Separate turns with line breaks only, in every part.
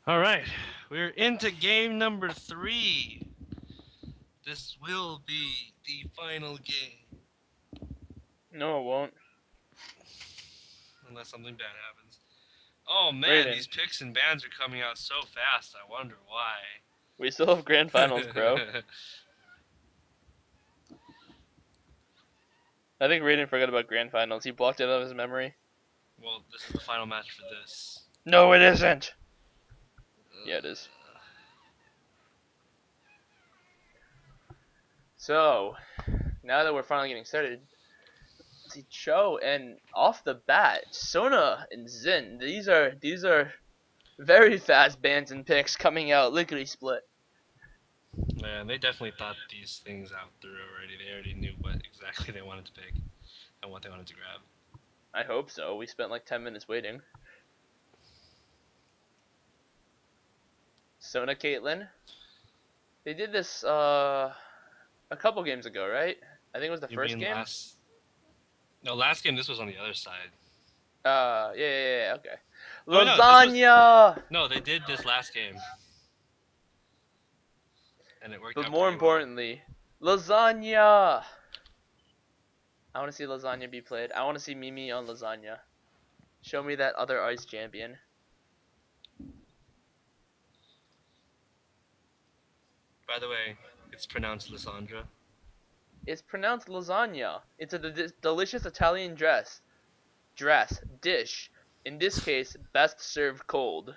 All right, we're into game number 3. This will be the final game,
No, it won't.
unless something bad happens. Oh man,
Raiden,
these picks and bans are coming out so fast. I wonder why.
we still have grand finals, bro. I think Raiden forgot about grand finals. He blocked it out of his memory.
Well, this is the final match for this.
No, it isn't. Yeah, it is. So, now that we're finally getting started, see Cho and off the bat, Sona and Zin. These are very fast bans and picks coming out lickety split.
Man, they definitely thought these things out through already. They already knew what exactly they wanted to pick and what they wanted to grab.
I hope so. We spent like 10 minutes waiting. Sona Caitlyn. They did this a couple games ago, right? I think it was the
You
first
mean
game.
last? No, last game this was on the other side.
Yeah, okay.
Oh no, this was
Lasagna!
no. They did this last game, and it worked
But
out
more
pretty well.
importantly, lasagna! I want to see lasagna be played. I want to see Mimi on lasagna. Show me that other ice champion.
By the way, it's pronounced Lysandra.
It's pronounced lasagna. It's a delicious Italian dish. In this case, best served cold.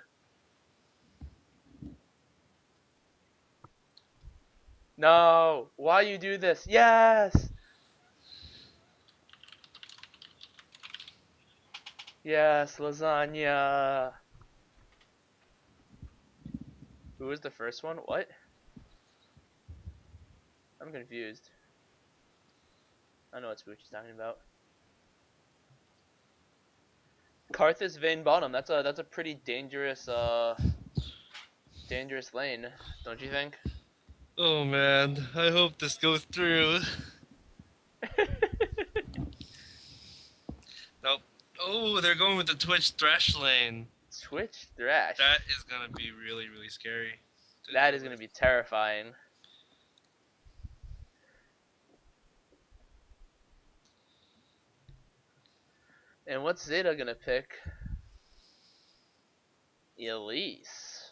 No, why you do this? Yes! Yes, lasagna. Who was the first one? What? I'm confused. I know what Spooky's talking about. Karthus Vane bottom. That's a pretty dangerous dangerous lane, don't you think?
Oh man, I hope this goes through. Nope. Oh, they're going with the Twitch Thresh lane.
Switch Thrash.
That is gonna be really, really scary to
That
deal
is gonna
with.
be terrifying. And what's Zeta gonna pick? Elise.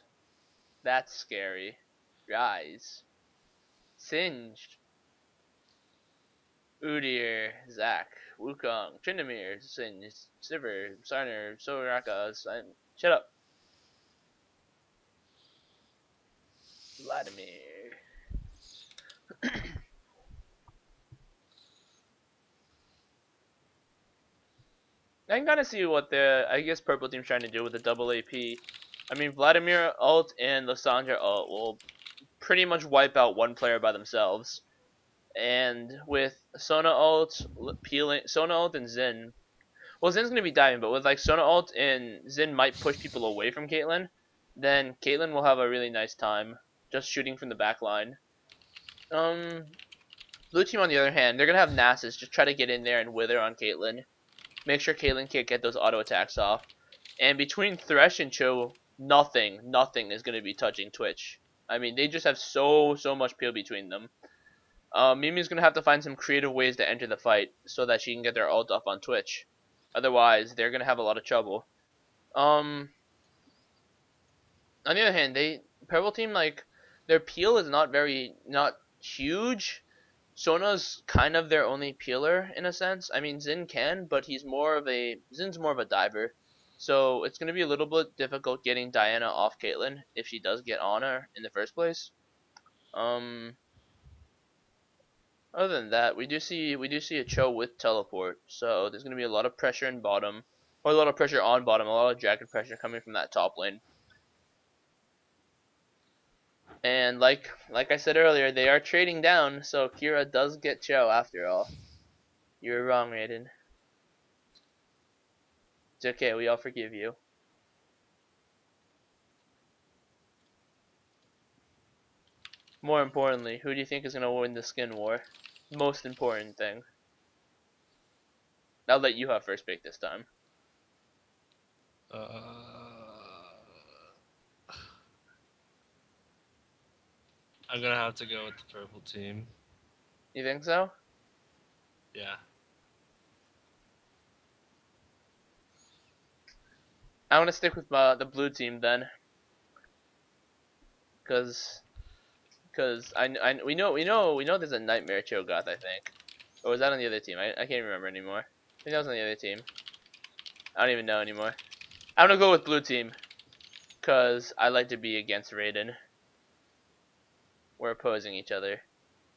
That's scary. Rise. Singed. Udyr. Zac. Wukong. Tryndamere. Singed. Sivir. Sarner. Soraka. Shut up. Vladimir. I can kind of see what I guess purple team's trying to do with the double AP. I mean, Vladimir ult and Lysandra ult will pretty much wipe out one player by themselves. And with Sona ult, Sona ult and Xin, well, Zin's gonna be diving, but with like Sona ult and Xin might push people away from Caitlyn, then Caitlyn will have a really nice time just shooting from the back line. Blue team on the other hand, they're gonna have Nasus just try to get in there and wither on Caitlyn. Make sure Caitlyn can't get those auto attacks off. And between Thresh and Cho, nothing is gonna be touching Twitch. I mean, they just have so much peel between them. Mimi's gonna have to find some creative ways to enter the fight so that she can get their ult up on Twitch. Otherwise, they're gonna have a lot of trouble. On the other hand, purple team, like, their peel is not huge. Sona's kind of their only peeler in a sense. I mean, Xin can, but Zin's more of a diver. So it's gonna be a little bit difficult getting Diana off Caitlyn if she does get on her in the first place. Um, Other than that, we do see a Cho with teleport, so there's gonna be a lot of pressure in bottom, or a lot of pressure on bottom, a lot of jacket pressure coming from that top lane. And like I said earlier, they are trading down, so Kira does get Cho after all. You were wrong, Raiden. It's okay, we all forgive you. More importantly, who do you think is gonna win the skin war? Most important thing. I'll let you have first pick this time.
Uh, I'm gonna have to go with the purple team.
You think so?
Yeah.
I want to stick with the blue team then, cause we know there's a Nightmare Cho'Gath, I think. Or was that on the other team? I can't remember anymore. I think that was on the other team. I don't even know anymore. I'm gonna go with blue team, cause I like to be against Raiden. We're opposing each other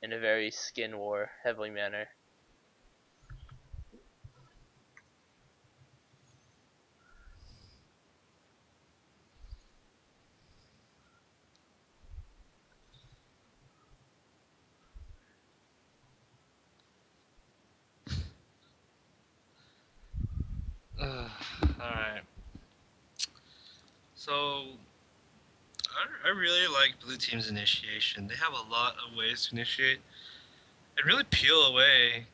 in a very skin war heavily manner.
Alright. So, I really like blue team's initiation. They have a lot of ways to initiate and really peel away,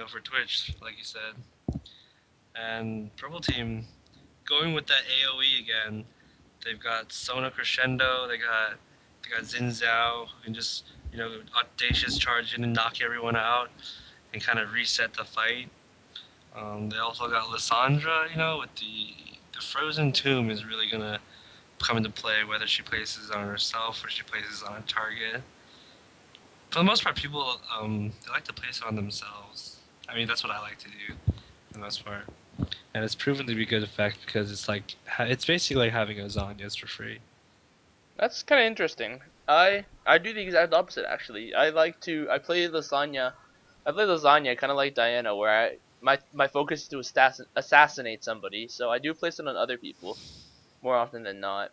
for Twitch, like you said. And purple team, going with that AoE again. They've got Sona Crescendo. They got Xin Zhao who can just audacious charge in and knock everyone out and kind of reset the fight. They also got Lissandra, with the Frozen Tomb is really gonna come into play whether she places on herself or she places on a target. For the most part, people they like to place it on themselves. I mean, that's what I like to do for the most part, and it's proven to be good effect because it's basically like having a Zanyas for free.
That's kind of interesting. I do the exact opposite actually. I play lasagna. I play lasagna kind of like Diana, where my focus is to assassinate somebody. So I do place it on other people more often than not.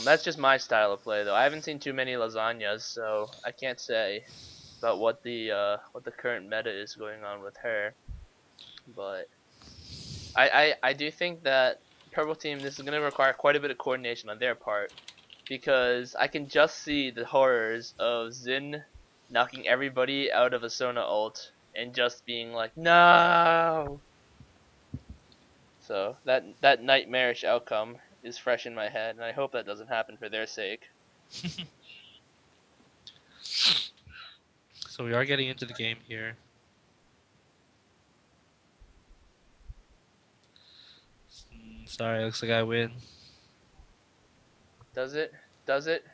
That's just my style of play though. I haven't seen too many lasagnas, so I can't say about what the current meta is going on with her. But I do think that purple team, this is going to require quite a bit of coordination on their part, because I can just see the horrors of Xin knocking everybody out of a Sona ult and just being like, no. So that nightmarish outcome is fresh in my head, and I hope that doesn't happen for their sake.
So we are getting into the game here. Sorry, looks like I win.
Does it? Does it?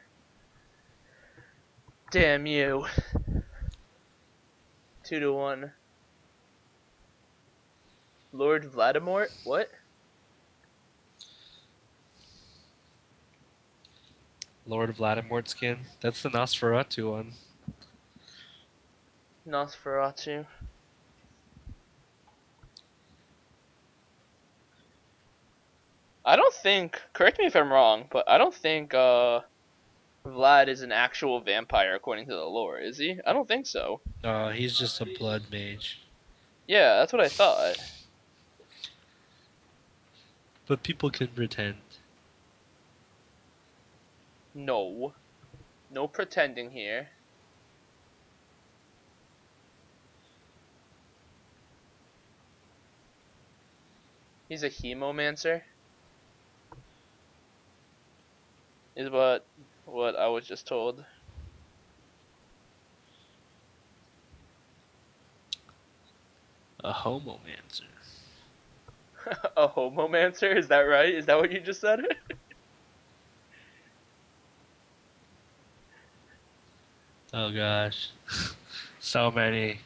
Damn you. 2-1. Lord Vladimir? What?
Lord Vladimir skin. That's the Nosferatu one.
Nosferatu. I don't think, correct me if I'm wrong, but I don't think Vlad is an actual vampire according to the lore, is he? I don't think so.
He's just a blood mage.
Yeah, that's what I thought.
But people can pretend.
No. No pretending here. He's a hemomancer, is what I was just told.
A homomancer.
A homomancer, is that right? Is that what you just said?
Oh gosh. So many.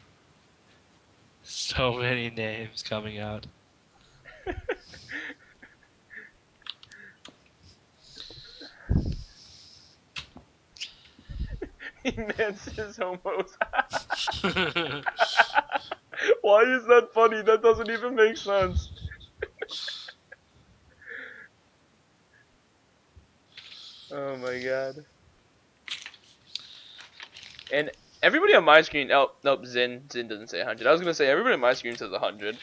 So many names coming out.
He mances homos. Why is that funny? That doesn't even make sense. Oh my god. And everybody on my screen, oh, nope, Zin doesn't say 100. I was gonna say everybody on my screen says 100.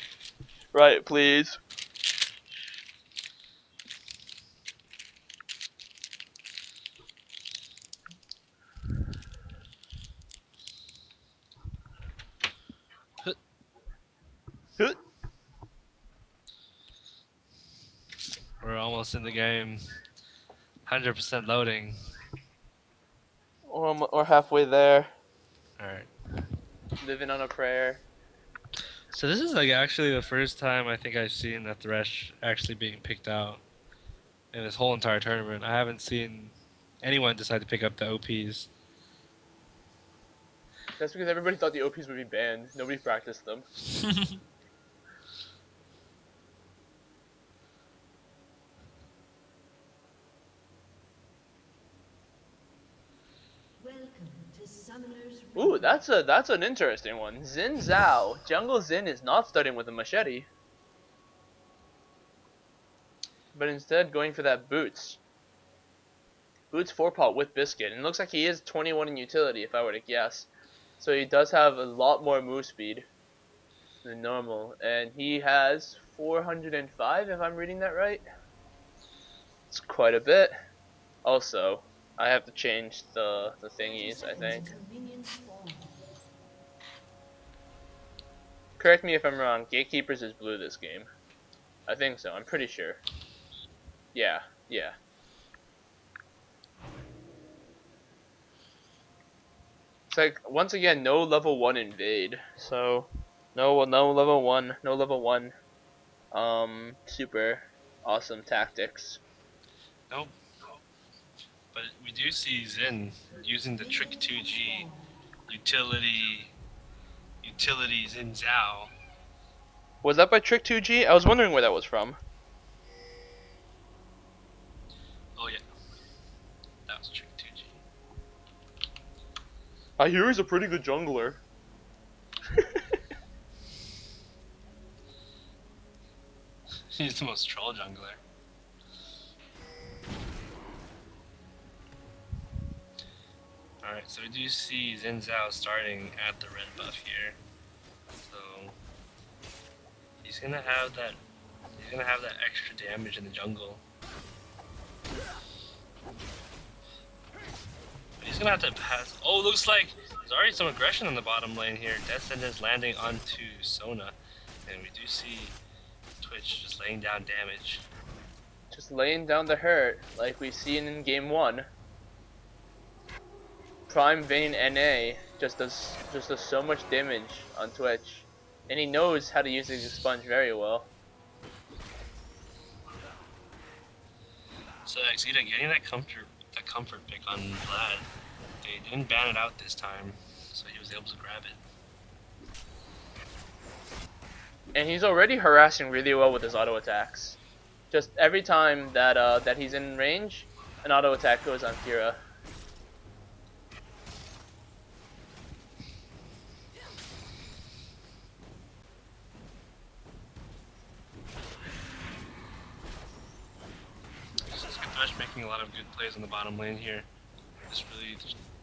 Right, please.
We're almost in the game. 100% loading.
We're halfway there.
Alright.
Living on a prayer.
So this is like actually the first time I think I've seen a Thresh actually being picked out in this whole entire tournament. I haven't seen anyone decide to pick up the OPs.
That's because everybody thought the OPs would be banned. Nobody practiced them. Ooh, that's an interesting one. Xin Zhao. Jungle Xin is not starting with a machete, but instead going for that boots. Boots 4-pot with Biscuit, and it looks like he is 21 in utility if I were to guess. So he does have a lot more move speed than normal, and he has 405 if I'm reading that right. It's quite a bit. Also, I have to change the thingies, I think. Correct me if I'm wrong, Gatekeepers is blue this game. I think so, I'm pretty sure. Yeah. It's like, once again, no level 1 invade. So, no level 1, super awesome tactics.
Nope. But we do see Xin using the Trick 2G utility Xin Zhao.
Was that by Trick 2G? I was wondering where that was from.
Oh yeah. That was Trick 2G.
I hear he's a pretty good jungler.
He's the most troll jungler. Alright, so we do see Xin Zhao starting at the red buff here. So he's gonna have that extra damage in the jungle. But he's gonna have to pass. Oh, looks like there's already some aggression on the bottom lane here. Death Sentence landing onto Sona. And we do see Twitch just laying down damage.
Just laying down the hurt, like we've seen in game 1. Prime Vayne NA just does so much damage on Twitch, and he knows how to use the sponge very well.
So Exita getting that comfort pick on Vlad. They didn't ban it out this time, so he was able to grab it.
And he's already harassing really well with his auto attacks. Just every time that that he's in range, an auto attack goes on Kira.
Thresh making a lot of good plays on the bottom lane here. Just really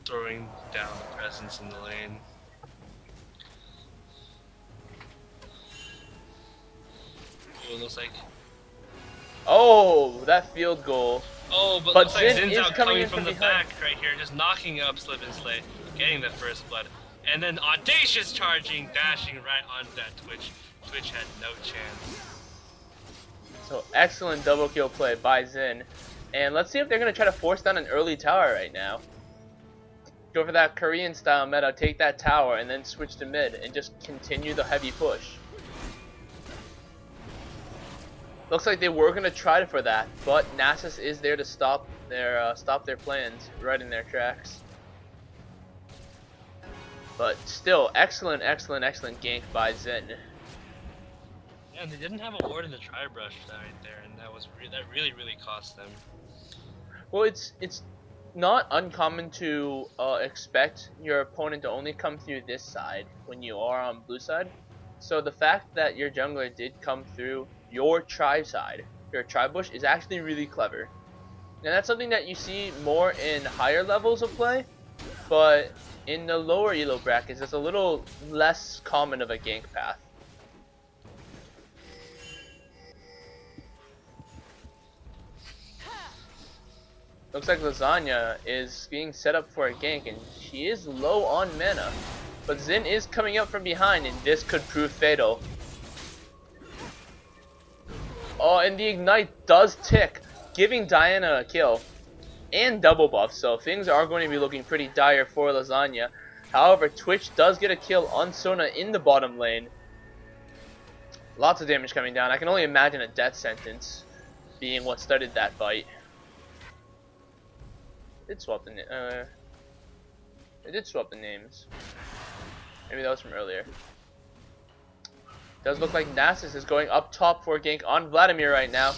throwing down the presence in the lane. Ooh, it looks like.
Oh, that field goal.
Oh, but looks like Zin's out coming from the back right here, just knocking up Slip and Slay, getting the first blood, and then audacious charging, dashing right onto that Twitch. Twitch had no chance.
So excellent double kill play by Xin. And let's see if they're going to try to force down an early tower right now. Go for that Korean style meta, take that tower, and then switch to mid, and just continue the heavy push. Looks like they were going to try for that, but Nasus is there to stop their plans right in their tracks. But still, excellent gank by Xin.
Yeah, and they didn't have a ward in the tri-brush right there, and that really cost them.
Well, it's not uncommon to expect your opponent to only come through this side when you are on blue side. So the fact that your jungler did come through your tri side, your tri bush, is actually really clever. And that's something that you see more in higher levels of play, but in the lower elo brackets, it's a little less common of a gank path. Looks like Lasagna is being set up for a gank, and she is low on mana. But Xin is coming up from behind, and this could prove fatal. Oh, and the Ignite does tick, giving Diana a kill. and double buff, so things are going to be looking pretty dire for Lasagna. However, Twitch does get a kill on Sona in the bottom lane. Lots of damage coming down. I can only imagine a death sentence being what started that fight. It did swap the names. Maybe that was from earlier. Does look like Nasus is going up top for a gank on Vladimir right now.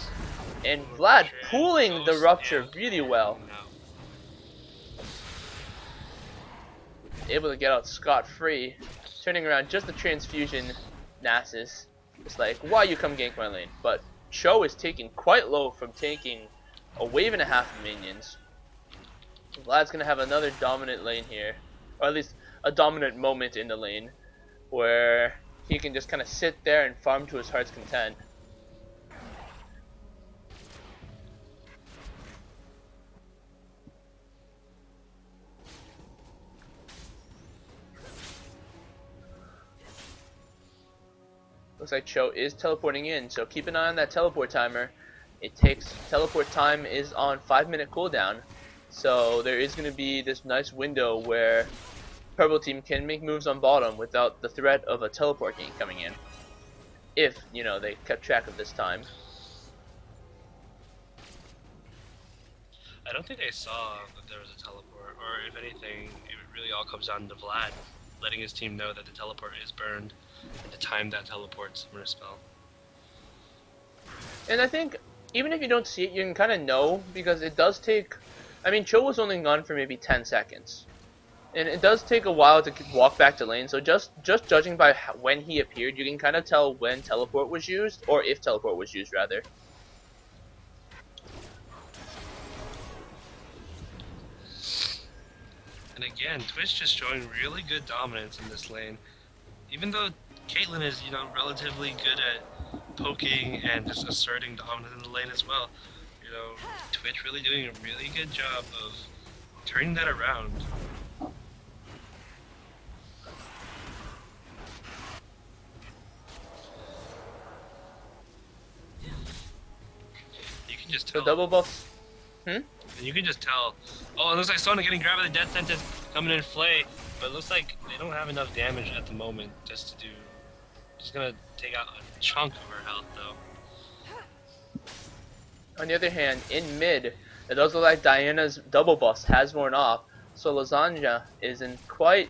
And Vlad pulling the rupture really well. Able to get out scot-free. Turning around just the transfusion Nasus. It's like, why you come gank my lane? But Cho is taking quite low from taking a wave and a half of minions. Vlad's going to have another dominant lane here. Or at least a dominant moment in the lane. Where he can just kind of sit there and farm to his heart's content. Looks like Cho is teleporting in, so keep an eye on that teleport timer. Teleport time is on 5-minute cooldown, so there is going to be this nice window where Purple Team can make moves on bottom without the threat of a teleport gank coming in. If, you know, they kept track of this time.
I don't think they saw that there was a teleport, or if anything, it really all comes down to Vlad letting his team know that the teleport is burned and to time that teleport summoner spell.
And I think even if you don't see it, you can kind of know, because it does take. I mean, Cho was only gone for maybe 10 seconds, and it does take a while to walk back to lane. So just judging by when he appeared, you can kind of tell when teleport was used, or if teleport was used rather.
And again, Twitch just showing really good dominance in this lane. Even though Caitlyn is, you know, relatively good at poking and just asserting dominance in the lane as well. You know, Twitch really doing a really good job of turning that around. You can just tell.
So double buffs.
And you can just tell. Oh, it looks like Sona getting grabbed by the death sentence coming in Flay, but it looks like they don't have enough damage at the moment just to do. Just gonna take out a chunk of her health though.
On the other hand, in mid, it does look like Diana's double buff has worn off, so Lasagna is in quite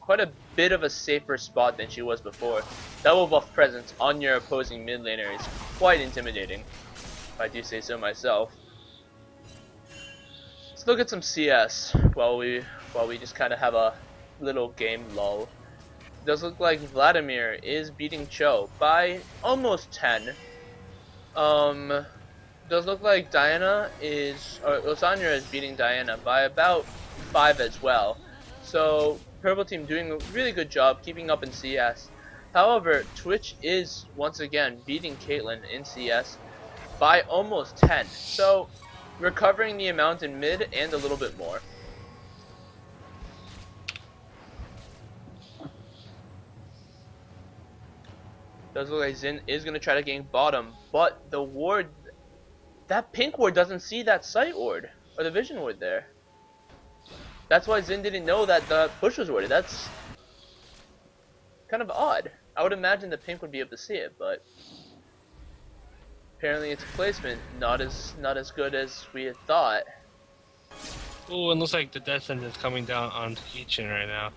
a bit of a safer spot than she was before. Double buff presence on your opposing mid laner is quite intimidating, if I do say so myself. Let's look at some CS while we just kind of have a little game lull. It does look like Vladimir is beating Cho by almost 10. Does look like Lasagna is beating Diana by about 5 as well. So Purple Team doing a really good job keeping up in CS. However, Twitch is once again beating Caitlyn in CS by almost 10. So recovering the amount in mid and a little bit more. Does look like Xin is going to try to gank bottom, but the ward, that pink ward doesn't see that sight ward, or the vision ward there. That's why Xin didn't know that the push was warded. That's kind of odd. I would imagine the pink would be able to see it, but apparently its placement not as good as we had thought.
Oh, it looks like the death sentence is coming down onto Kichin right now.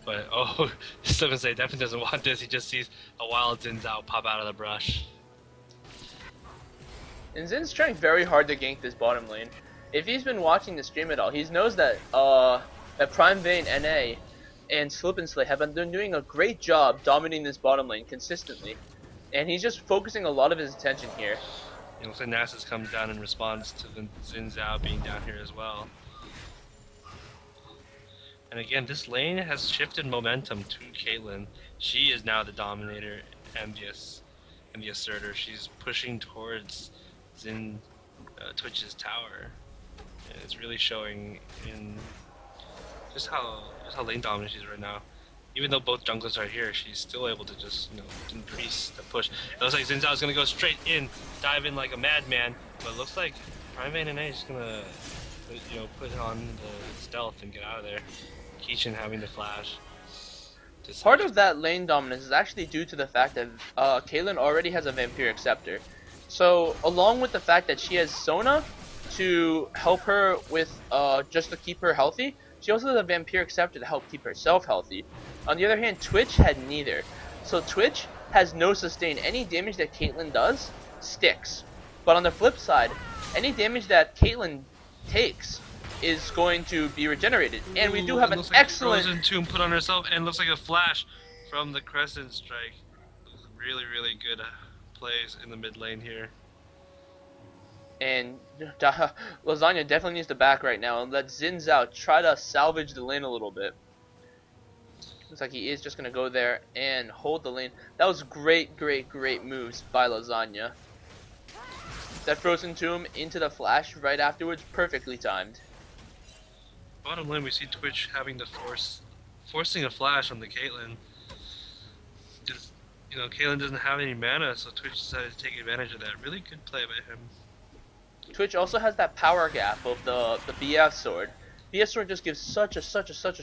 But oh, still gonna say definitely doesn't want this. He just sees a wild Xin Zhao pop out of the brush.
And Zin's trying very hard to gank this bottom lane. If he's been watching the stream at all, he knows that that Prime Vein, NA, and Slip and Slay have been doing a great job dominating this bottom lane consistently. And he's just focusing a lot of his attention here.
It looks like Nasus comes down in response to the Xin Zhao being down here as well. And again, this lane has shifted momentum to Caitlyn. She is now the dominator and the asserter. She's pushing towards Twitch's tower. And it's really showing in just how lane dominant she is right now. Even though both junglers are here, she's still able to just, you know, increase the push. It looks like Xin Zhao is going to go straight in, dive in like a madman. But it looks like Prime Vein and A is just going to put on the stealth and get out of there. Keishan having the flash.
Part of that lane dominance is actually due to the fact that Caitlyn already has a Vampiric Scepter. So, along with the fact that she has Sona to help her with just to keep her healthy, she also has a Vampiric Scepter to help keep herself healthy. On the other hand, Twitch had neither. So Twitch has no sustain. Any damage that Caitlyn does sticks. But on the flip side, any damage that Caitlyn takes is going to be regenerated. And we do have an excellent
Frozen Tomb put on herself, and looks like a flash from the Crescent Strike. Really, really good plays in the mid lane here.
And Lasagna definitely needs to back right now and let Xin Zhao try to salvage the lane a little bit. Looks like he is just going to go there and hold the lane. That was great moves by Lasagna. That Frozen Tomb into the flash right afterwards, perfectly timed.
Bottom lane, we see Twitch having to forcing a flash on the Caitlyn. Just, Caitlyn doesn't have any mana, so Twitch decided to take advantage of that. Really good play by him.
Twitch also has that power gap of the BF sword. BF sword just gives such a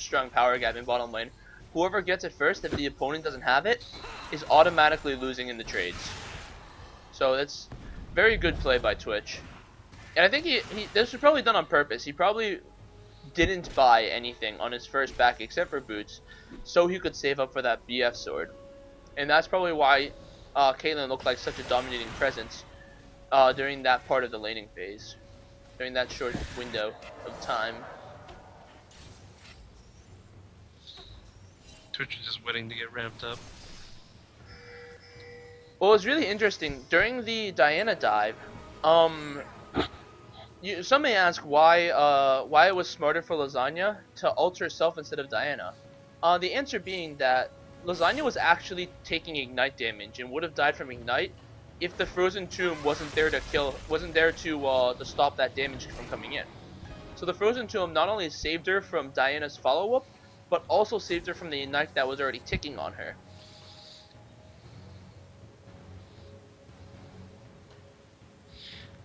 strong power gap in bottom lane. Whoever gets it first, if the opponent doesn't have it, is automatically losing in the trades. So that's very good play by Twitch. And I think this was probably done on purpose. He probably didn't buy anything on his first back except for boots, so he could save up for that BF sword. And that's probably why Caitlyn looked like such a dominating presence during that part of the laning phase, during that short window of time.
Twitch was just waiting to get ramped up.
What was really interesting during the Diana dive, some may ask why it was smarter for Lasagna to ult herself instead of Diana. The answer being that Lasagna was actually taking ignite damage and would have died from ignite if the Frozen Tomb wasn't there to stop that damage from coming in. So the Frozen Tomb not only saved her from Diana's follow-up, but also saved her from the ignite that was already ticking on her.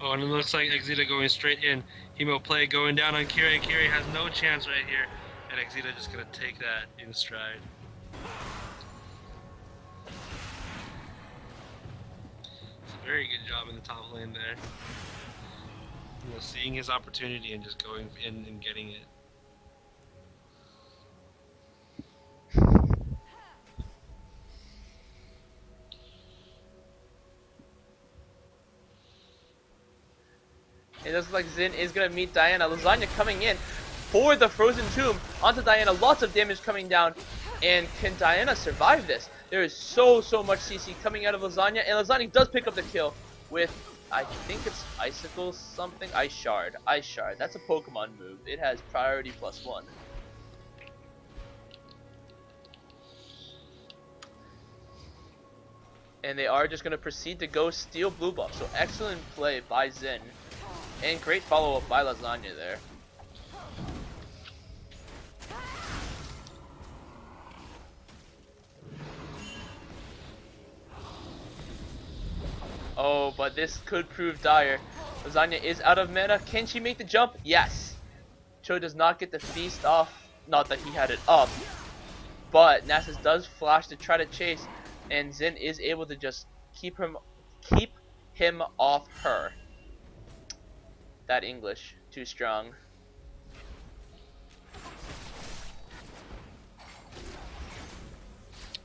Oh, and it looks like Exita going straight in. Hemo play going down on Kiri. Kiri has no chance right here, and Exita just gonna take that in stride. It's a very good job in the top lane there. Seeing his opportunity and just going in and getting it.
It looks like Xin is going to meet Diana. Lasagna coming in for the Frozen Tomb onto Diana. Lots of damage coming down. And can Diana survive this? There is so much CC coming out of Lasagna. And Lasagna does pick up the kill with, I think it's Icicle something. Ice Shard. Ice Shard. That's a Pokemon move. It has priority +1. And they are just going to proceed to go steal blue buff. So excellent play by Xin. And great follow-up by Lasagna there. Oh, but this could prove dire. Lasagna is out of mana. Can she make the jump? Yes. Cho does not get the feast off. Not that he had it up. But Nasus does flash to try to chase. And Xin is able to just keep him off her. That English, too strong.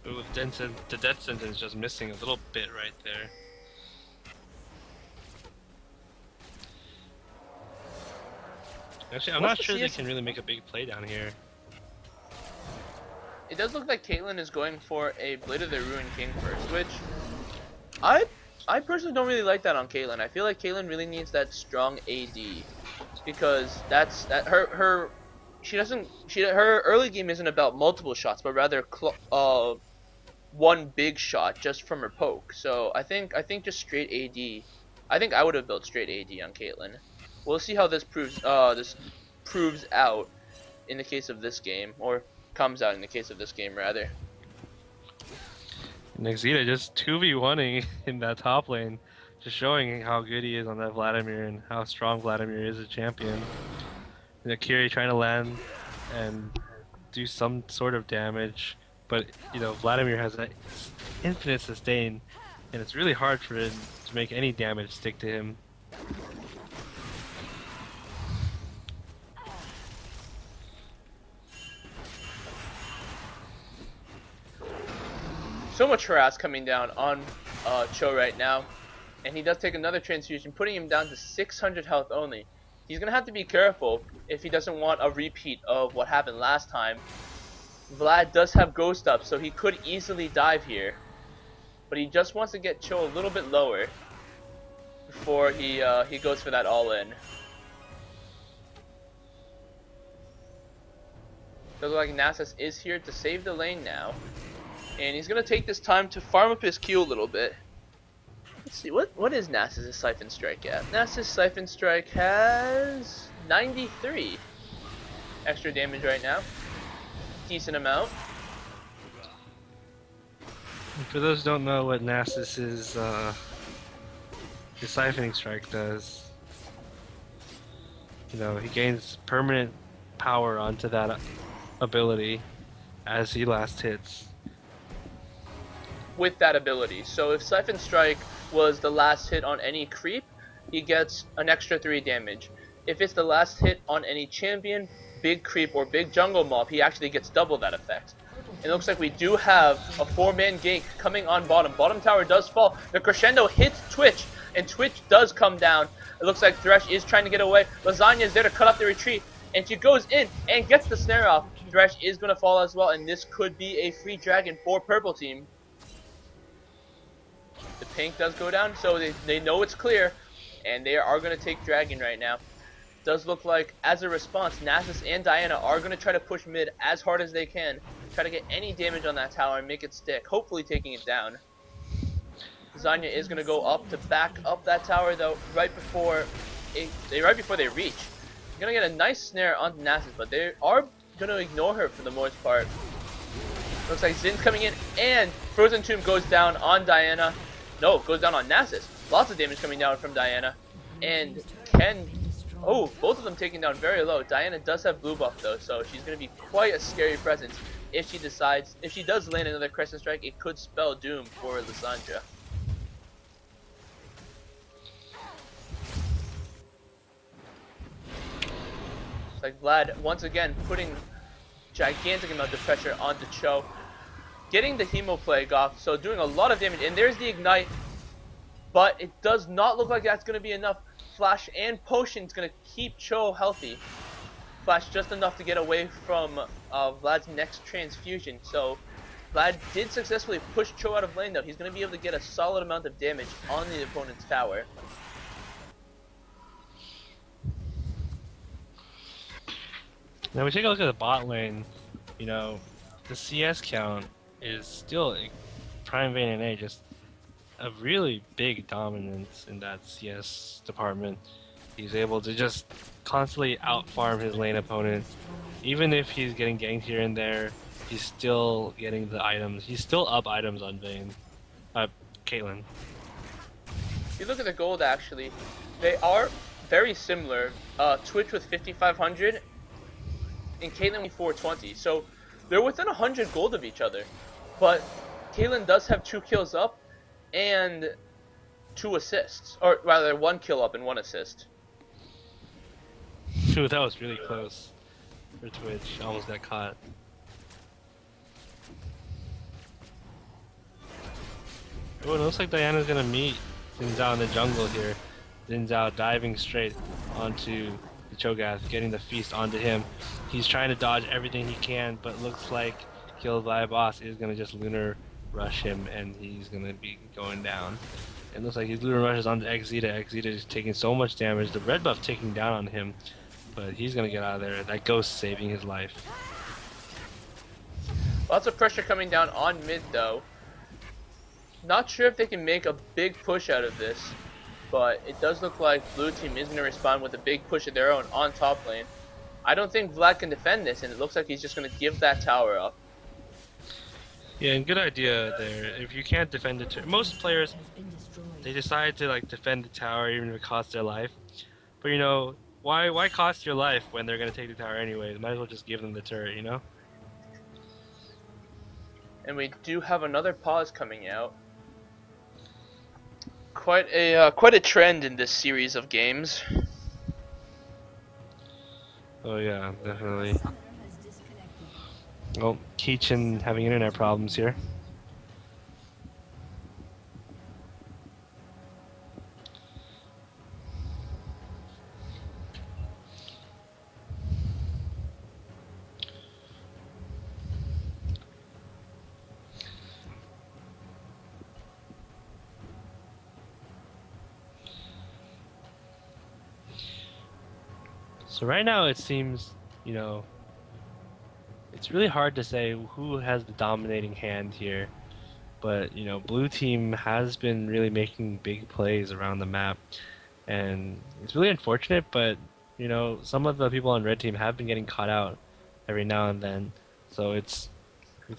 Ooh, the death sentence just missing a little bit right there. Actually, I'm not sure they can really make a big play down here.
It does look like Caitlyn is going for a Blade of the Ruined King first, which I personally don't really like that on Caitlyn. I feel like Caitlyn really needs that strong AD because her early game isn't about multiple shots, but rather one big shot just from her poke. So I think just straight AD. I think I would have built straight AD on Caitlyn. We'll see how this proves out in the case of this game, or comes out in the case of this game rather.
Exita just 2v1ing in that top lane, just showing how good he is on that Vladimir and how strong Vladimir is as a champion. Kiri trying to land and do some sort of damage, but Vladimir has that infinite sustain, and it's really hard for him to make any damage stick to him.
So much harass coming down on Cho right now, and he does take another transfusion, putting him down to 600 health only. He's gonna have to be careful if he doesn't want a repeat of what happened last time. Vlad does have Ghost up, so he could easily dive here, but he just wants to get Cho a little bit lower before he goes for that all-in. Does look like Nasus is here to save the lane now, and he's gonna take this time to farm up his Q a little bit. Let's see, what is Nasus' Siphon Strike at? Nasus' Siphon Strike has 93 extra damage right now. Decent amount.
For those who don't know what Nasus's his Siphoning Strike does, he gains permanent power onto that ability as he last hits.
With that ability, so if Siphon Strike was the last hit on any creep, he gets an extra 3 damage. If it's the last hit on any champion, big creep, or big jungle mob, he actually gets double that effect. It looks like we do have a 4-man gank coming on bottom. Bottom tower does fall. The crescendo hits Twitch, and Twitch does come down. It looks like Thresh is trying to get away. Lasagna is there to cut off the retreat, and she goes in and gets the snare off. Thresh is going to fall as well, and this could be a free dragon for purple team. The pink does go down, so they know it's clear, and they are going to take dragon right now. Does look like, as a response, Nasus and Diana are going to try to push mid as hard as they can. Try to get any damage on that tower and make it stick, hopefully taking it down. Zanya is going to go up to back up that tower, though, right before they reach. Going to get a nice snare onto Nasus, but they are going to ignore her for the most part. Looks like Zin's coming in, and Frozen Tomb goes down on Diana. No, goes down on Nasus. Lots of damage coming down from Diana. And both of them taken down very low. Diana does have blue buff though, so she's going to be quite a scary presence if she does land another Crescent Strike. It could spell doom for Lysandra. It's like Vlad once again putting gigantic amount of pressure onto Cho, getting the Hemo Plague off, so doing a lot of damage. And there's the Ignite, but it does not look like that's going to be enough. Flash and Potion's going to keep Cho healthy. Flash just enough to get away from Vlad's next transfusion. So Vlad did successfully push Cho out of lane though. He's going to be able to get a solid amount of damage on the opponent's tower.
Now we take a look at the bot lane. The CS count is still Prime Vein and A, just a really big dominance in that CS department. He's able to just constantly out-farm his lane opponent. Even if he's getting ganked here and there, he's still getting the items. He's still up items on Vayne. Caitlyn.
If you look at the gold, actually, they are very similar. Twitch with 5,500 and Caitlyn with 420. So they're within 100 gold of each other. But Caitlyn does have 2 kills up and 2 assists, or rather 1 kill up and 1 assist.
Ooh, that was really close for Twitch. Almost got caught. Oh, it looks like Diana's gonna meet Xin Zhao in the jungle here. Xin Zhao diving straight onto the Cho'Gath, getting the feast onto him. He's trying to dodge everything he can, but looks like Kill by Boss is gonna just lunar rush him, and he's gonna be going down. It looks like he lunar rushes onto Exita. Exita is taking so much damage. The red buff taking down on him, but he's gonna get out of there. That ghost saving his life.
Lots of pressure coming down on mid though. Not sure if they can make a big push out of this, but it does look like blue team is gonna respond with a big push of their own on top lane. I don't think Vlad can defend this, and it looks like he's just gonna give that tower up.
Yeah, and good idea there. If you can't defend it, most players, they decide to defend the tower even if it costs their life. But Why cost your life when they're gonna take the tower anyway? Might as well just give them the turret, you know?
And we do have another pause coming out. Quite a trend in this series of games.
Oh yeah, definitely. Well, Keichin having internet problems here. So right now it seems, you know, it's really hard to say who has the dominating hand here. But, you know, blue team has been really making big plays around the map. And it's really unfortunate, but, you know, some of the people on red team have been getting caught out every now and then. So it's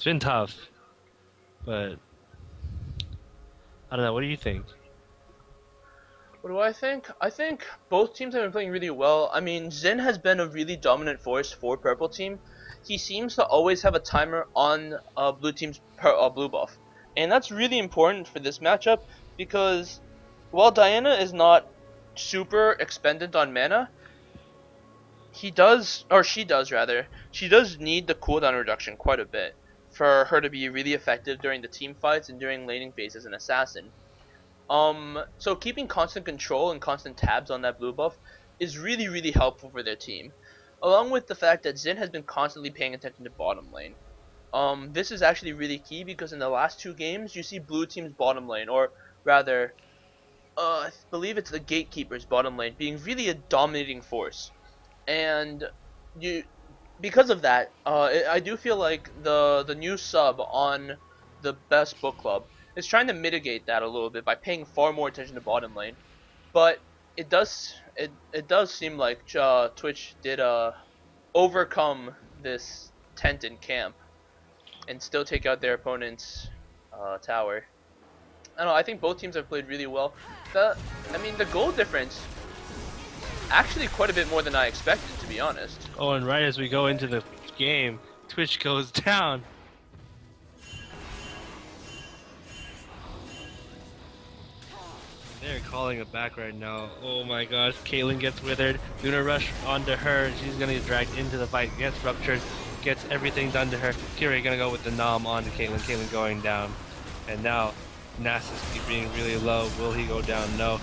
been tough. But I don't know, what do you think?
What do I think? I think both teams have been playing really well. I mean, Zen has been a really dominant force for purple team. He seems to always have a timer on blue team's blue buff. And that's really important for this matchup because while Diana is not super expendant on mana, he does, or she does rather, she does need the cooldown reduction quite a bit for her to be really effective during the team fights and during laning phase as an assassin. So keeping constant control and constant tabs on that blue buff is really, really helpful for their team. Along with the fact that Xin has been constantly paying attention to bottom lane. This is actually really key because in the last two games, you see blue team's bottom lane, or rather, I believe it's the Gatekeepers bottom lane, being really a dominating force. And you, because of that, I do feel like the new sub on the best book club is trying to mitigate that a little bit by paying far more attention to bottom lane. But it does seem like Twitch did overcome this tent and camp and still take out their opponent's tower. I don't know. I think both teams have played really well. The goal difference actually quite a bit more than I expected, to be honest.
Oh, and right as we go into the game, Twitch goes down. They're calling it back right now. Oh my gosh, Caitlyn gets withered. Luna rush onto her. She's gonna get dragged into the fight. Gets ruptured. Gets everything done to her. Kiri gonna go with the nom onto Caitlyn. Caitlyn going down. And now Nasus being really low. Will he go down? No.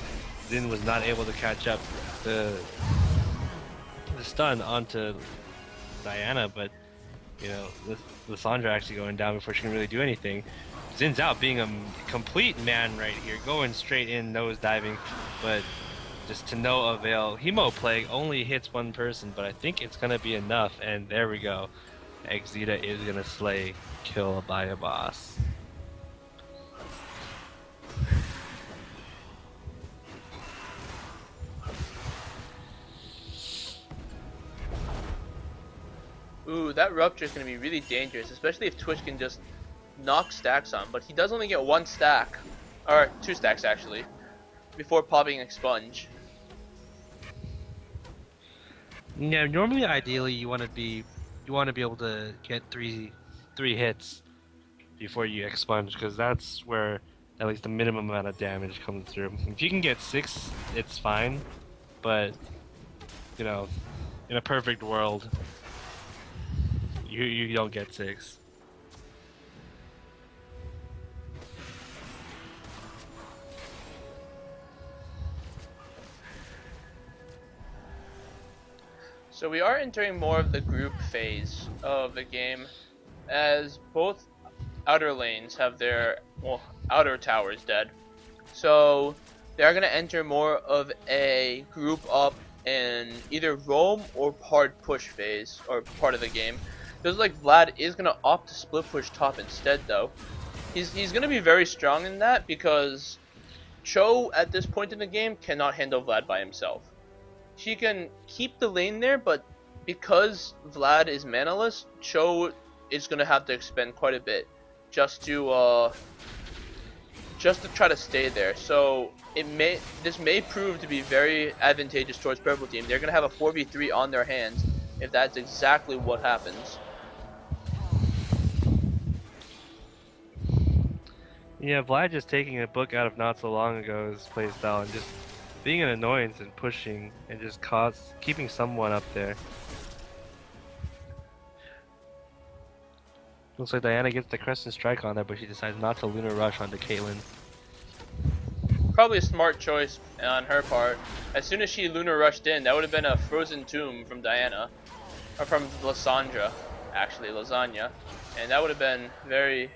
Zin was not able to catch up the stun onto Diana, but you know, Lissandra actually going down before she can really do anything. Zin's out being a complete man right here, going straight in, nose diving, but just to no avail. Hemo Plague only hits one person, but I think it's gonna be enough, and there we go. Exita is gonna slay, kill by a boss.
Ooh, that rupture is going to be really dangerous, especially if Twitch can just knock stacks on. But he does only get one stack, or two stacks actually, before popping Expunge.
Yeah, normally, ideally, you want to be able to get three hits before you expunge, because that's where at least the minimum amount of damage comes through. If you can get 6, it's fine, but you know, in a perfect world, you don't get 6.
So we are entering more of the group phase of the game, as both outer lanes have their outer towers dead. So they are going to enter more of a group up and either roam or hard push phase, or part of the game. Feels like Vlad is going to opt to split push top instead though. He's going to be very strong in that because Cho at this point in the game cannot handle Vlad by himself. She can keep the lane there, but because Vlad is manaless, Cho is going to have to expend quite a bit just to just to try to stay there. So this may prove to be very advantageous towards purple team. They're gonna have a 4v3 on their hands if that's exactly what happens.
Yeah, Vlad just taking a book out of not so long ago's playstyle and just being an annoyance and pushing and just keeping someone up there. Looks like Diana gets the Crescent Strike on there, but she decides not to Lunar Rush onto Caitlyn.
Probably a smart choice on her part. As soon as she Lunar Rushed in, that would have been a Frozen Tomb from Diana. Or from Lysandra, actually, Lasagna. And that would have been very,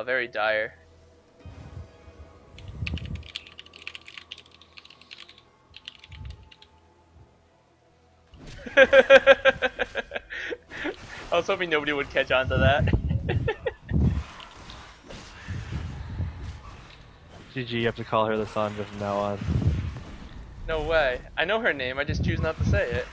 very dire. I was hoping nobody would catch on to that.
GG, you have to call her Lysandra from now on.
No way. I know her name, I just choose not to say it.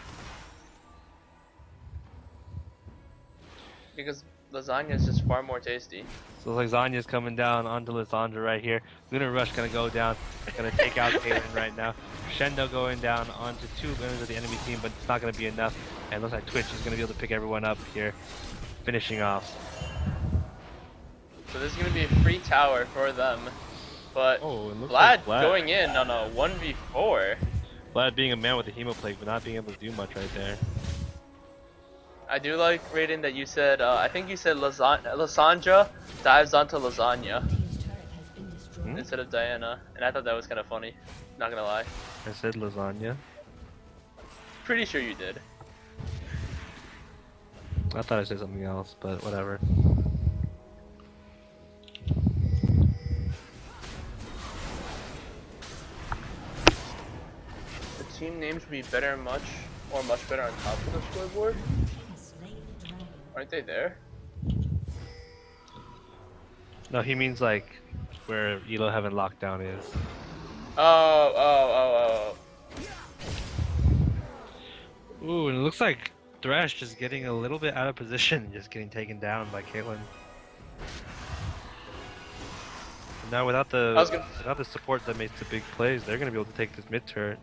Because lasagna is just far more tasty.
So Lasagna's coming down onto Lysandra right here. Lunar Rush gonna go down, gonna take out Caitlyn right now. Crescendo going down onto 2 members of the enemy team, but it's not gonna be enough. And it looks like Twitch is gonna be able to pick everyone up here, finishing off.
So this is gonna be a free tower for them. But
Vlad,
like Vlad going in on a 1v4.
Vlad being a man with a hemoplague, but not being able to do much right there.
I do like, Raiden, that you said, I think you said Lysandra dives onto lasagna instead of Diana, and I thought that was kind of funny, not gonna lie.
I said lasagna.
Pretty sure you did.
I thought I said something else, but whatever.
The team names would be better much better on top of the scoreboard. Aren't they there?
No, he means like where Elo Heaven Lockdown is.
Oh.
Ooh, and it looks like Thresh just getting a little bit out of position, just getting taken down by Caitlyn. And now without the support that makes the big plays, they're gonna be able to take this mid turret.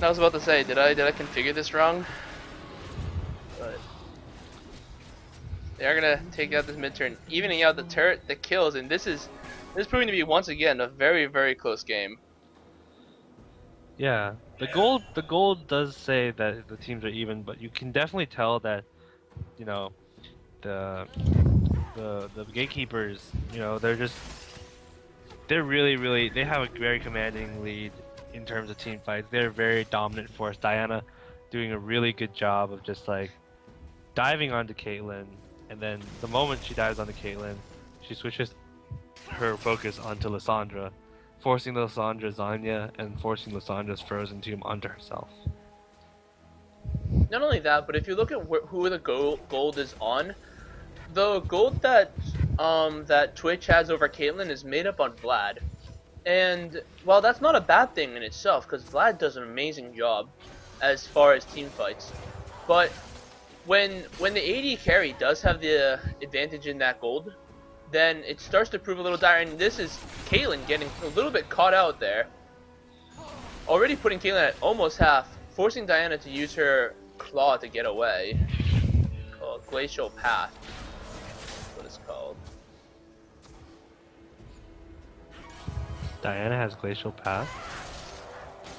I was about to say, did I configure this wrong? But they are gonna take out this mid turn, evening out the turret, the kills, and this is proving to be once again a very, very close game.
Yeah, the gold does say that the teams are even, but you can definitely tell that, you know, the gatekeepers, you know, they have a very commanding lead in terms of team fights. They're a very dominant force. Diana doing a really good job of just like diving onto Caitlyn, and then the moment she dives onto Caitlyn, she switches her focus onto Lysandra, forcing Lysandra's Zanya and forcing Lysandra's Frozen Tomb onto herself.
Not only that, but if you look at who the gold is on, the gold that that Twitch has over Caitlyn is made up on Vlad. And well, that's not a bad thing in itself, because Vlad does an amazing job as far as team fights. But when the AD carry does have the advantage in that gold, then it starts to prove a little dire. And this is Caitlyn getting a little bit caught out there, already putting Caitlyn at almost half, forcing Diana to use her claw to get away. Called Glacial Path. That's what it's called.
Diana has Glacial Path?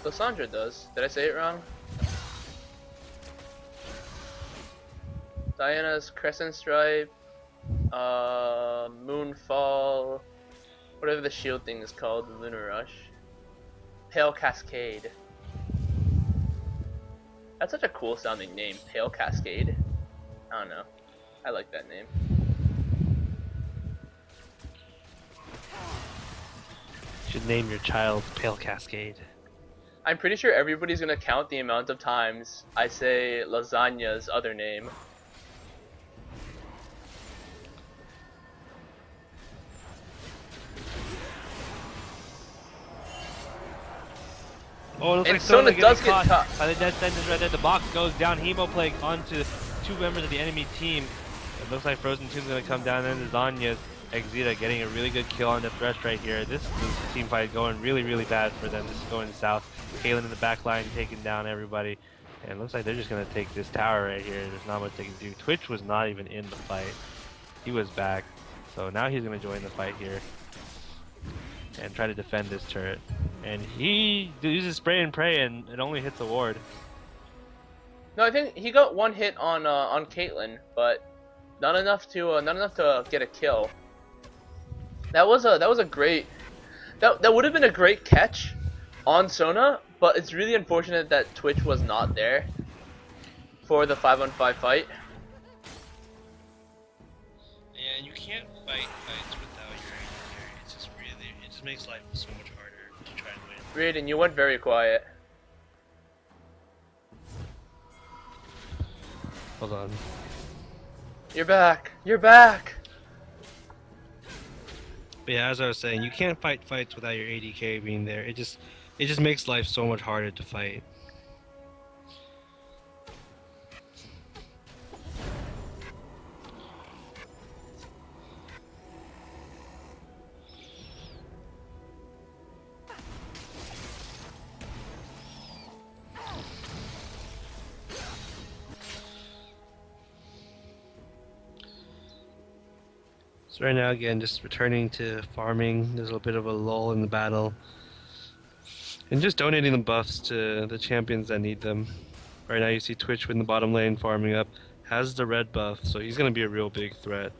Lysandra does. Did I say it wrong? Diana's Crescent Stripe, Moonfall, whatever the shield thing is called, the Lunar Rush. Pale Cascade. That's such a cool sounding name, Pale Cascade. I don't know. I like that name.
You should name your child Pale Cascade.
I'm pretty sure everybody's gonna count the amount of times I say lasagna's other name.
Oh, it looks like
Sona does get
caught
caught
by the death sentence right there. The box goes down. Hemoplague onto 2 members of the enemy team. It looks like Frozen 2 is going to come down into Zanya's Exita getting a really good kill on the Thresh right here. This team fight going really, really bad for them. This is going south. Kaylin in the back line taking down everybody. And it looks like they're just going to take this tower right here. There's not much they can do. Twitch was not even in the fight. He was back. So now he's going to join the fight here and try to defend this turret. And he uses spray and pray and it only hits a ward.
No, I think he got one hit on Caitlyn, but not enough to get a kill. That was a great that would have been a great catch on Sona, but it's really unfortunate that Twitch was not there for the 5-on-5 fight.
Yeah, you can't fight fights without your AD carry. It's just really, it just makes life so much harder to try and win.
Raiden, you went very quiet.
Hold on.
You're back. You're back.
But yeah, as I was saying, you can't fight fights without your AD being there. It just makes life so much harder to fight. So right now, again, just returning to farming. There's a little bit of a lull in the battle. And just donating the buffs to the champions that need them. Right now you see Twitch in the bottom lane farming up. Has the red buff, so he's going to be a real big threat.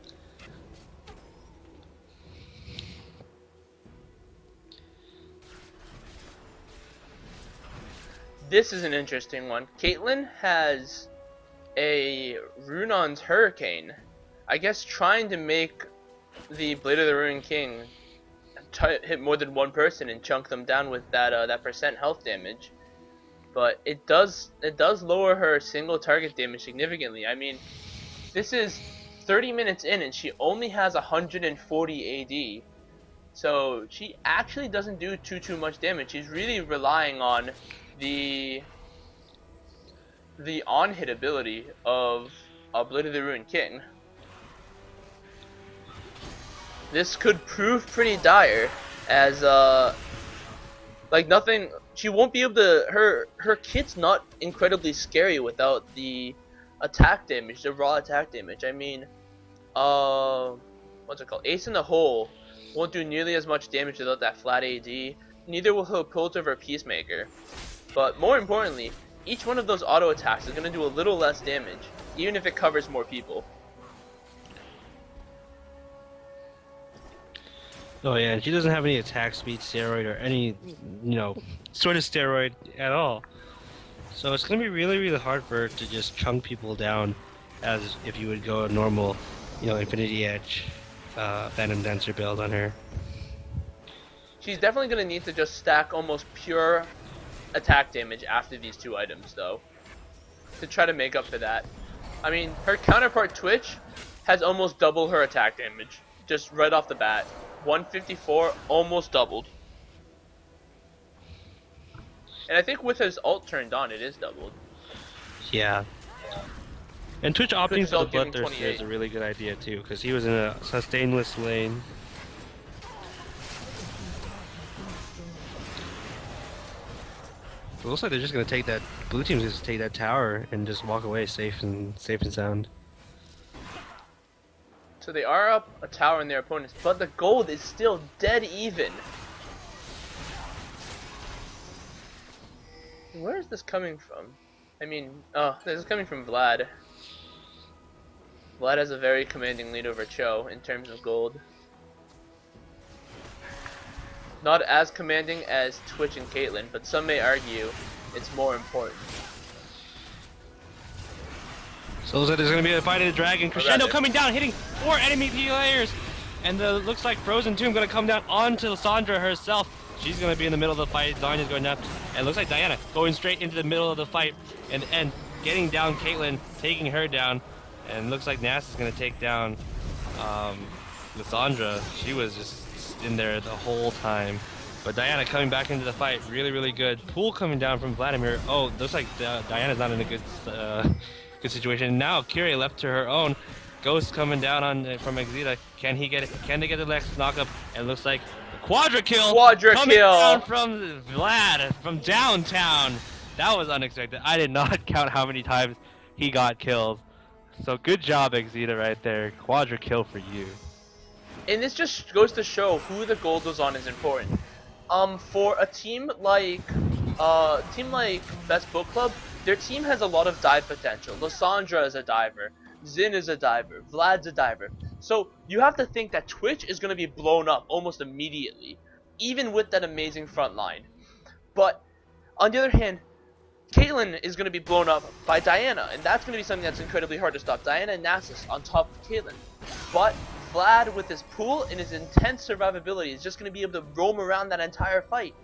This is an interesting one. Caitlyn has a Runon's Hurricane. I guess trying to make the Blade of the Ruined King hit more than one person and chunk them down with that percent health damage, but it does lower her single target damage significantly. I mean, this is 30 minutes in and she only has 140 AD, so she actually doesn't do too much damage. She's really relying on the on hit ability of Blade of the Ruined King. This could prove pretty dire, as like nothing. She won't be able to. Her kit's not incredibly scary without the attack damage, the raw attack damage. I mean, what's it called? Ace in the Hole won't do nearly as much damage without that flat AD. Neither will her Piltover Peacemaker. But more importantly, each one of those auto attacks is going to do a little less damage, even if it covers more people.
Oh yeah, she doesn't have any attack speed steroid or any, sort of steroid at all. So it's going to be really, really hard for her to just chunk people down as if you would go a normal, Infinity Edge, Phantom Dancer build on her.
She's definitely going to need to just stack almost pure attack damage after these two items, though, to try to make up for that. I mean, her counterpart Twitch has almost double her attack damage, just right off the bat. 154, almost doubled. And I think with his ult turned on, it is doubled.
Yeah. And Twitch opting for the
giving
Bloodthirster
28.
is a really good idea too, because he was in a sustainless lane. It looks like they're just gonna take that. Blue team's just take that tower and just walk away safe and sound.
So they are up a tower in their opponents, but the gold is still dead even. Where is this coming from? I mean, this is coming from Vlad. Vlad has a very commanding lead over Cho in terms of gold. Not as commanding as Twitch and Caitlyn, but some may argue it's more important.
So looks like there's going to be a fight of the dragon. Crescendo coming down, hitting 4 enemy players. And looks like Frozen Tomb going to come down onto Lissandra herself. She's going to be in the middle of the fight. Zanya's going down. And looks like Diana going straight into the middle of the fight. And getting down Caitlyn, taking her down. And looks like Nas is going to take down Lissandra. She was just in there the whole time. But Diana coming back into the fight, really, really good. Pool coming down from Vladimir. Oh, looks like Diana's not in a good situation. Now Kyrie left to her own. Ghost coming down on from Exita. Can he get it? Can they get the next knockup? It looks like Quadra kill
Quadra
coming down
kill.
from Vlad from downtown. That was unexpected. I did not count how many times he got kills. So good job, Exita, right there. Quadra kill for you.
And this just goes to show who the gold was on is important. For a team like Best Book Club, their team has a lot of dive potential. Lysandra is a diver, Zin is a diver, Vlad's a diver. So you have to think that Twitch is going to be blown up almost immediately, even with that amazing front line. But on the other hand, Caitlyn is going to be blown up by Diana, and that's going to be something that's incredibly hard to stop. Diana and Nasus on top of Caitlyn. But Vlad, with his pool and his intense survivability, is just going to be able to roam around that entire fight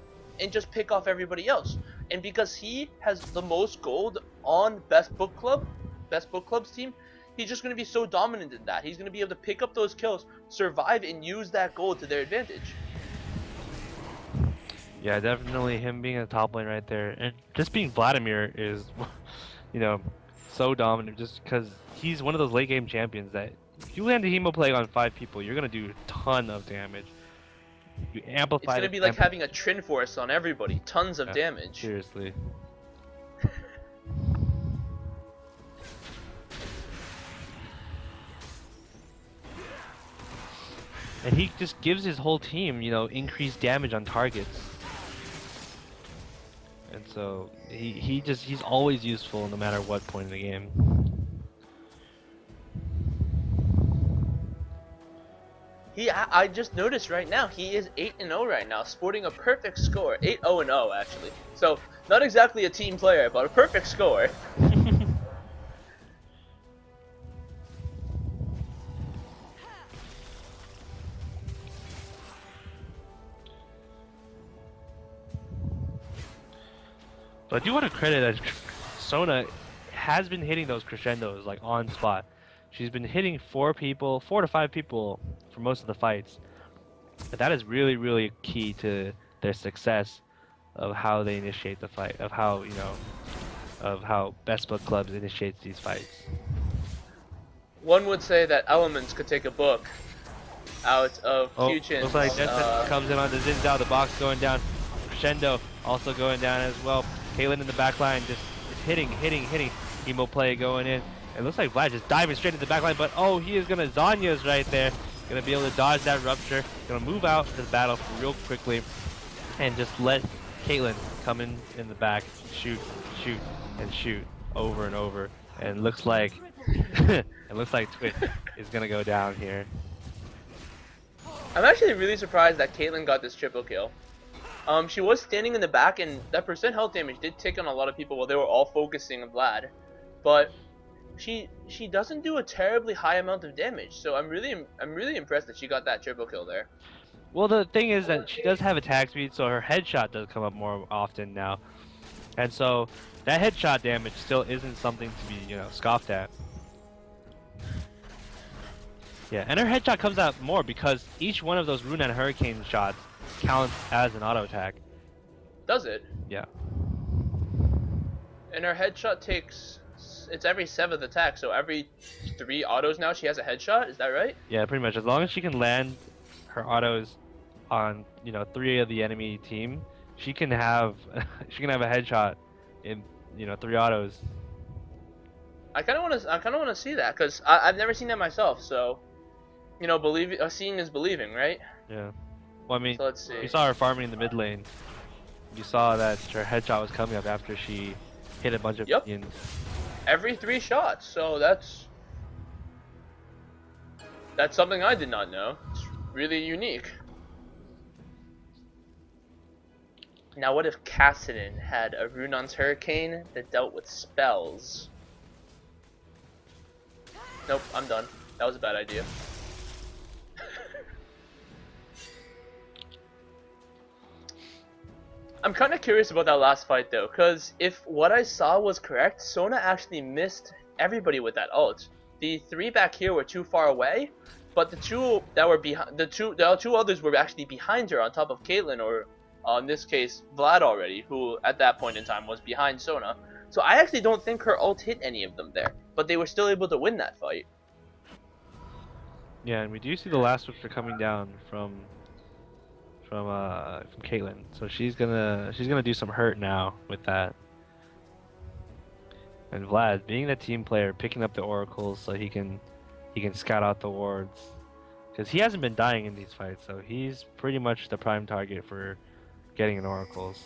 and just pick off everybody else. And because he has the most gold on Best Book Club's team, he's just going to be so dominant in that. He's going to be able to pick up those kills, survive, and use that gold to their advantage.
Yeah, definitely him being in the top lane right there, and just being Vladimir is, you know, so dominant. Just because he's one of those late game champions that if you land a Hemo Plague on 5 people, you're gonna do a ton of damage. You amplify.
It's gonna be like having a Trin Force on everybody, tons of damage.
Seriously. And he just gives his whole team, you know, increased damage on targets. And so he's always useful no matter what point in the game.
I just noticed right now he is 8-0 right now, sporting a perfect score, 8-0-0 actually. So not exactly a team player, but a perfect score.
But I do want to credit that Sona has been hitting those crescendos like on spot. She's been hitting 4 to 5 people for most of the fights. But that is really, really key to their success of how they initiate the fight, of how, you know, of how Best Book Clubs initiates these fights.
One would say that Elements could take a book out of Q-Chin's.
Looks like that comes in on the Zin's out of the box going down. Crescendo also going down as well. Caitlyn in the back line just hitting. Hemo play going in. It looks like Vlad just diving straight into the back line, but oh, he is gonna Zanya's right there. Gonna be able to dodge that rupture. Gonna move out to the battle real quickly and just let Caitlyn come in the back, shoot, and shoot over and over. And looks like Twitch is gonna go down here.
I'm actually really surprised that Caitlyn got this triple kill. She was standing in the back, and that percent health damage did take on a lot of people while they were all focusing on Vlad. But she doesn't do a terribly high amount of damage, so I'm really impressed that she got that triple kill there.
Well, the thing is that she does have attack speed, so her headshot does come up more often now, and so that headshot damage still isn't something to be, you know, scoffed at. Yeah, and her headshot comes out more because each one of those Rune and Hurricane shots counts as an auto attack.
Does it?
Yeah.
And her headshot takes, it's every 7th attack, so every 3 autos now she has a headshot, is that right?
Yeah, pretty much. As long as she can land her autos on, you know, 3 of the enemy team, she can have a headshot in, you know, 3 autos.
I kind of want to see that because I've never seen that myself. So, you know, seeing is believing, right?
Yeah. Well, I mean,
so let's see.
You saw her farming in the mid lane. You saw that her headshot was coming up after she hit a bunch of minions.
Every 3 shots. So that's something I did not know. It's really unique. Now, what if Kassadin had a Runon's Hurricane that dealt with spells? Nope, I'm done. That was a bad idea. I'm kind of curious about that last fight though, because if what I saw was correct, Sona actually missed everybody with that ult. The 3 back here were too far away, but the 2 that were behind, the 2 others were actually behind her on top of Caitlyn, or in this case Vlad already, who at that point in time was behind Sona. So I actually don't think her ult hit any of them there, but they were still able to win that fight.
Yeah, and we do see the last switcher coming down from Caitlyn. So she's gonna do some hurt now with that. And Vlad, being the team player, picking up the oracles so he can scout out the wards. Because he hasn't been dying in these fights, so he's pretty much the prime target for getting an oracles.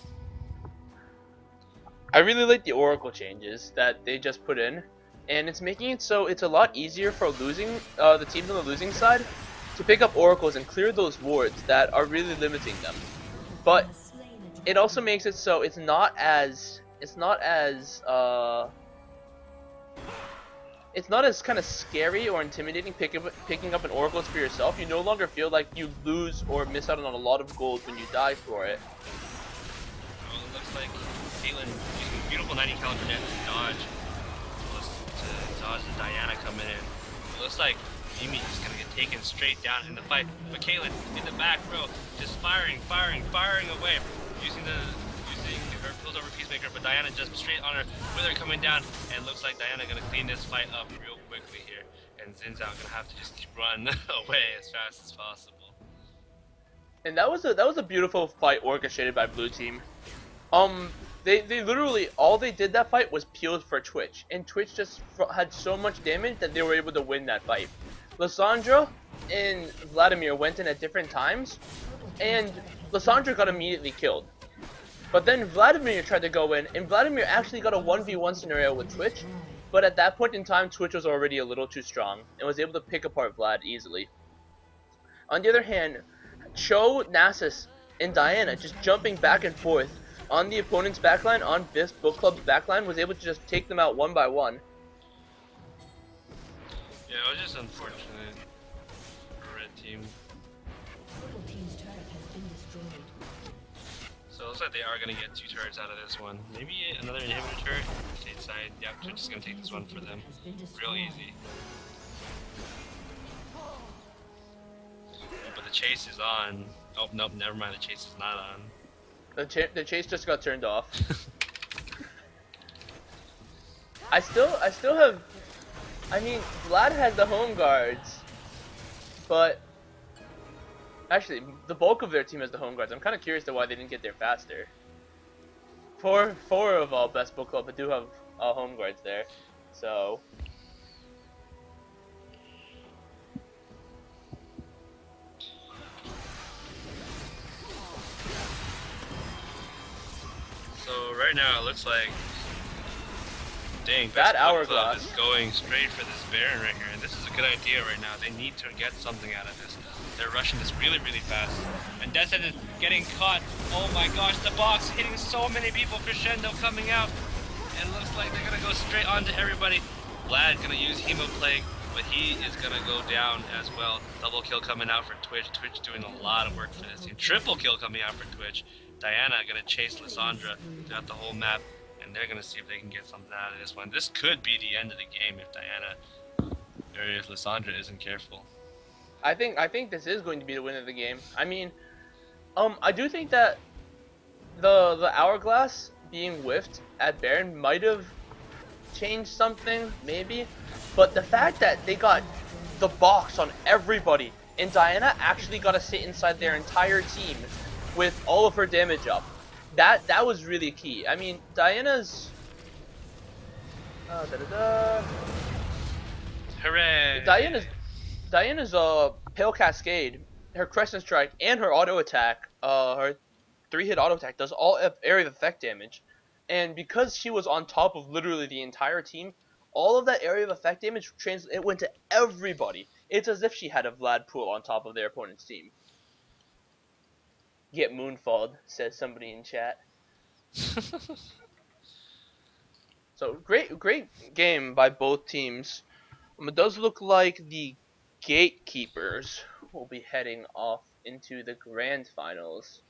I really like the Oracle changes that they just put in, and it's making it so it's a lot easier for the teams on the losing side to pick up Oracles and clear those wards that are really limiting them. But it also makes it so it's not as kind of scary or intimidating picking up an Oracles for yourself. You no longer feel like you lose or miss out on a lot of gold when you die for it.
Well, it looks like Caitlyn using beautiful 90 caliber net to dodge the Diana coming in. It looks like Mimi is gonna get taken straight down in the fight, but Caitlyn in the back row just firing away, using her pulls over Peacemaker, but Diana just straight on her with her coming down, and looks like Diana gonna clean this fight up real quickly here, and Zinzao gonna have to just run away as fast as possible.
And that was a beautiful fight orchestrated by Blue Team. They literally all they did that fight was peeled for Twitch, and Twitch just had so much damage that they were able to win that fight. Lissandra and Vladimir went in at different times, and Lissandra got immediately killed. But then Vladimir tried to go in, and Vladimir actually got a 1v1 scenario with Twitch, but at that point in time, Twitch was already a little too strong, and was able to pick apart Vlad easily. On the other hand, Cho, Nasus, and Diana just jumping back and forth on the opponent's backline, on this book club's backline, was able to just take them out one by one.
Yeah, it was just unfortunate for Red Team. So it looks like they are going to get 2 turrets out of this one. Maybe another inhibitor turret. State side. Yeah, Twitch is going to take this one for them. Real easy. But the chase is on. Oh, nope, never mind. The chase is not on.
The chase just got turned off. I still have. I mean, Vlad has the home guards, but actually, the bulk of their team has the home guards. I'm kind of curious to why they didn't get there faster. Four of all best book club do have home guards there, so.
So right now it looks like, dang,
That
Best Book
hourglass
Club is going straight for this Baron right here, and this is a good idea right now. They need to get something out of this. They're rushing this really fast. And Descent is getting caught. Oh my gosh, the box hitting so many people. Crescendo coming out, and looks like they're gonna go straight onto everybody. Vlad gonna use Hemoplague, but he is gonna go down as well. Double kill coming out for Twitch. Twitch doing a lot of work for this team. Triple kill coming out for Twitch. Diana gonna chase Lissandra throughout the whole map, and they're gonna see if they can get something out of this one. This could be the end of the game if Diana or if Lissandra isn't careful.
I think this is going to be the win of the game. I mean, I do think that the hourglass being whiffed at Baron might have changed something, maybe, but the fact that they got the box on everybody and Diana actually got to sit inside their entire team with all of her damage up, that was really key. I mean, Diana's
Hooray!
Diana's Pale Cascade, her Crescent Strike, and her auto attack, her 3-hit auto attack does all area of effect damage. And because she was on top of literally the entire team, all of that area of effect damage it went to everybody. It's as if she had a Vlad pool on top of their opponent's team. Get moonfalled, says somebody in chat. So great game by both teams. It does look like the Gatekeepers will be heading off into the grand finals.